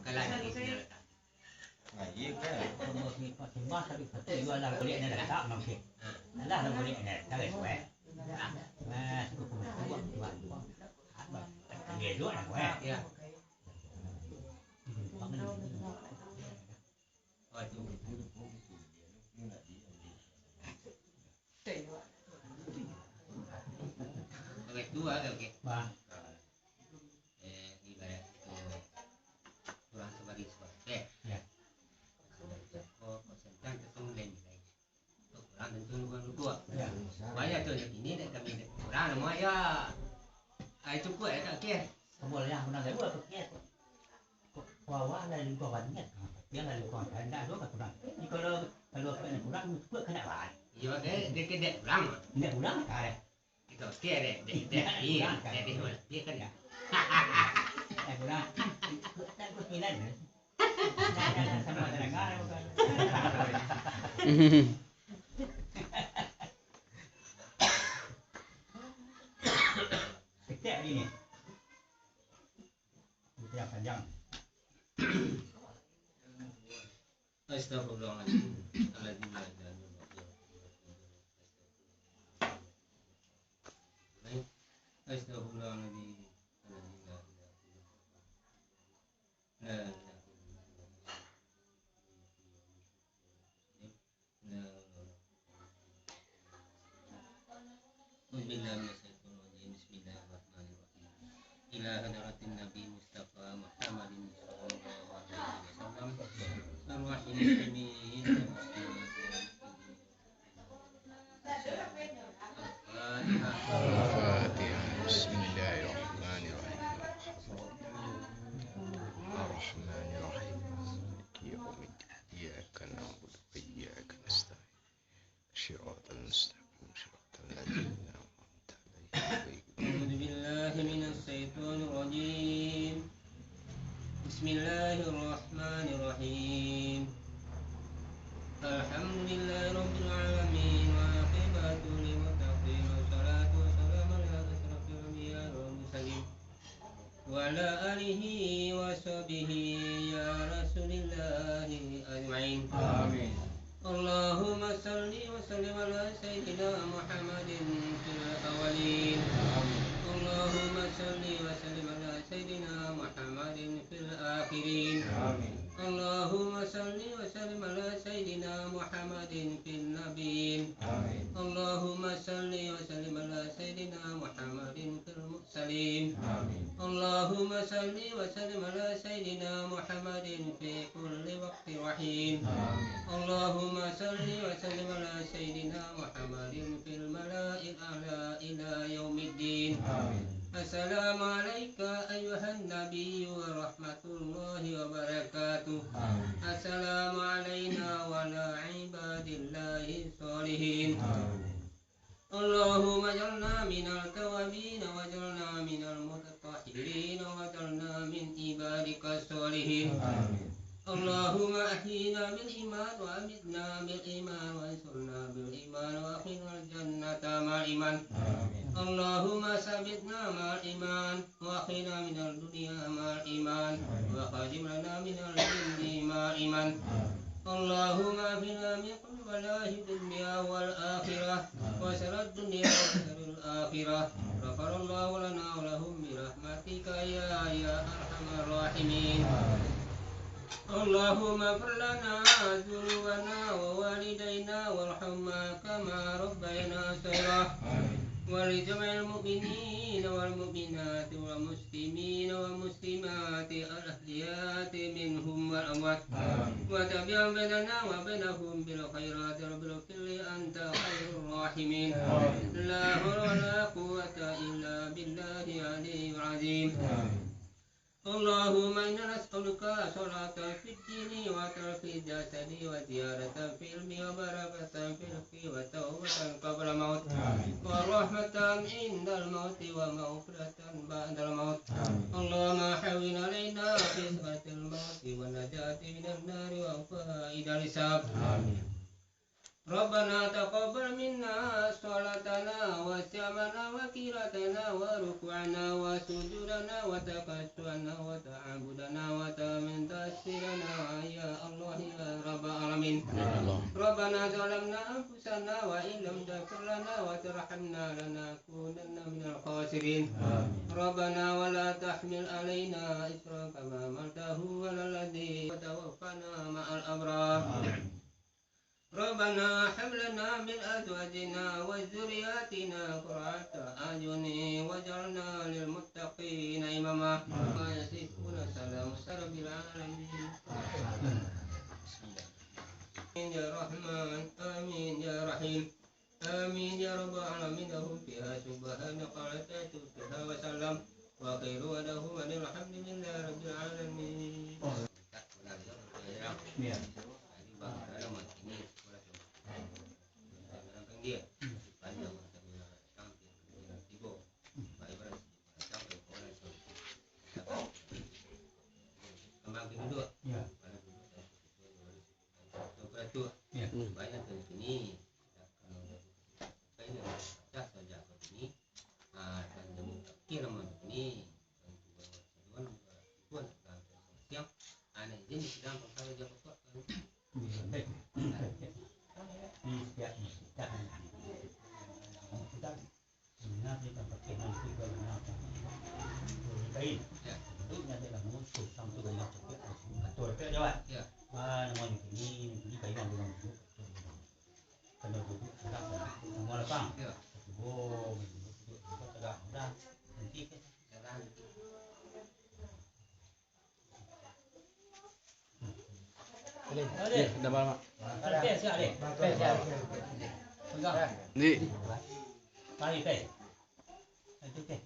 kalah lagi sinyal. Nah, iya kan. Semua tapi jual lah boleh ada tak mungkin. Lah lah boleh ada tak sesuai. Nah, cukup buat buat. Dia jual lah gue. Ya. Oh itu. Oke dua oke. Bang. Ibarat itu kurang sebagai sebagai. Ya. Oh persentan ketemu lain lain. Kurang tentu dua. Ya. Banyak tu ini dah kami kurang nama ya. Itu kuat tak ke? Boleh yang pernah kedua pakai. Wah lah lupa banyak. Dia lah lupa anda dua kan kurang. Ini kalau kurang kuat kena bahan. Iya ke dia kedek kurang. Tidak kurang kare. Itu ke dek iya dia kan ya. Kurang. Tak kuat milan. Sama dengan bukan. Setiap ini. Setiap panjang. Astagfirullahaladzim. Astagfirullahaladzim. Bismillahirrahmanirrahim. Ila hadratin Nabi Mustafa Muhammadin sallallahu alaihi wasallam. Arwahil muslimin wal muslimat. الفاتحة بسم الله الرحمن الرحيم الرحمن الرحيم مالك يوم الدين إياك نعبد وإياك نستعين صراط المستقيم صراط الذين أنعمت عليهم أعوذ بالله من الشيطان الرجيم. بسم الله الرحمن الرحيم. الحمد لله رب العالمين والعاقبة للمتقين والصلاة والسلام على أشرف الأنبياء والمرسلين وعلى آله وصحبه يا رسول الله أجمعين. آمين. اللهم صل وسلم على سيدنا محمد في الأولين. آمين. اللهم صل وسلم على سيدنا محمد في الآخرين. آمين. اللهم صل وسلم على سيدنا محمد في النبيين. آمين. اللهم صل وسلم على سيدنا محمد في المرسلين. آمين. اللهم صل وسلم على سيدنا محمد في كل وقت وحين. آمين. اللهم صل وسلم على سيدنا محمد في الملأ الأعلى إلى يوم الدين. آمين. السلام عليك أيها النبي ورحمة الله وبركاته. آمين. السلام علينا وعلى عباد الله الصالحين. آمين. اللهم اجعلنا من التوابين واجعلنا من المتطهرين واجعلنا من عبادك الصالحين. آمين. اللهم أحينا بالإيمان وأمتنا بالإيمان وانصرنا بالإيمان وأخرنا الجنة مع الإيمان. آمين. اللهم ثبتنا مع الإيمان وأخرنا من الدنيا مع الإيمان وخرج لنا من الجن مع الإيمان. اللهم اغفرنا من كل بلاء الدنيا والآخرة وشر الدنيا وشر الآخرة. غفر الله لنا ولهم برحمتك يا أرحم الراحمين. اللهم اغفر لنا ذنوبنا ووالدينا وارحمنا كما ربينا صغيرا. ولجميع المؤمنين والمؤمنات والمسلمين والمسلمات الأحياء منهم والأموات. وتبع بيننا وبينهم بالخيرات رب اغفر لي أنت خير الراحمين. لا حول ولا قوة إلا بالله العلي العظيم. اللهم إنا نسألك صلاة في الدين وترك الجسد وزيارة في العلم وبركة في الرزق وتوبة قبل الموت ورحمة عند الموت ومغفرة بعد الموت. اللهم حول علينا في سكرة الموت والنجاة من النار وفائد الحساب. ربنا تقبل منا صلاتنا وصيامنا وقراءتنا وركوعنا وسجودنا وتقشعنا وتعبدنا وتم ربنا ظلمنا أنفسنا وإن لم تغفر لنا وترحمنا لنكونن من الخاسرين ربنا ولا تحمل علينا إصرا كما حملته على الذين وتوفنا مع الأبرار ربنا هب لنا من أزواجنا وذرياتنا قرة أعين واجعلنا للمتقين إماما ما يصفون سلام رب العالمين آمين يا رحمن آمين يا رحيم آمين يا رب العالمين هم فيها سبحانك وتعالى فيها وسلم وخير ودهم أن الحمد لله رب العالمين kembang kedua banyak dari sini kayaknya pecah saja ke sini dan jemu kira mau ini tuan siap aneh jadi sedang kalau jam tua Ni. Mari teh. Itu teh.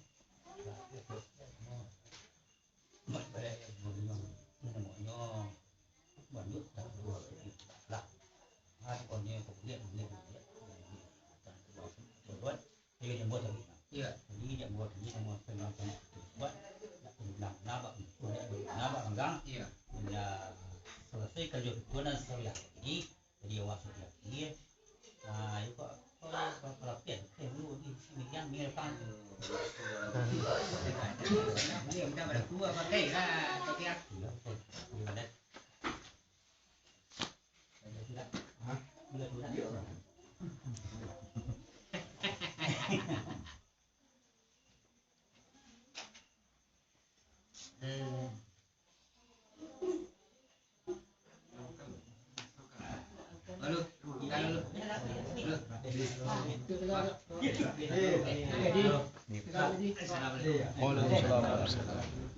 Mak bare ngomong banyak tak dua lah. Pokoknya buat dia yang buat lagi. Iya. Jadi dia buat ini semua tengah-tengah buat nak enggak. Iya. Ya selesai kerja tuan saya ini jadi awas dia. Nah, itu kalau tiap dulu di sini yang mirpan. Dia minta pada tua pakai lah, pakai aku. Gimana? Sudah. Hah? Sudah. Waalaikumsalam.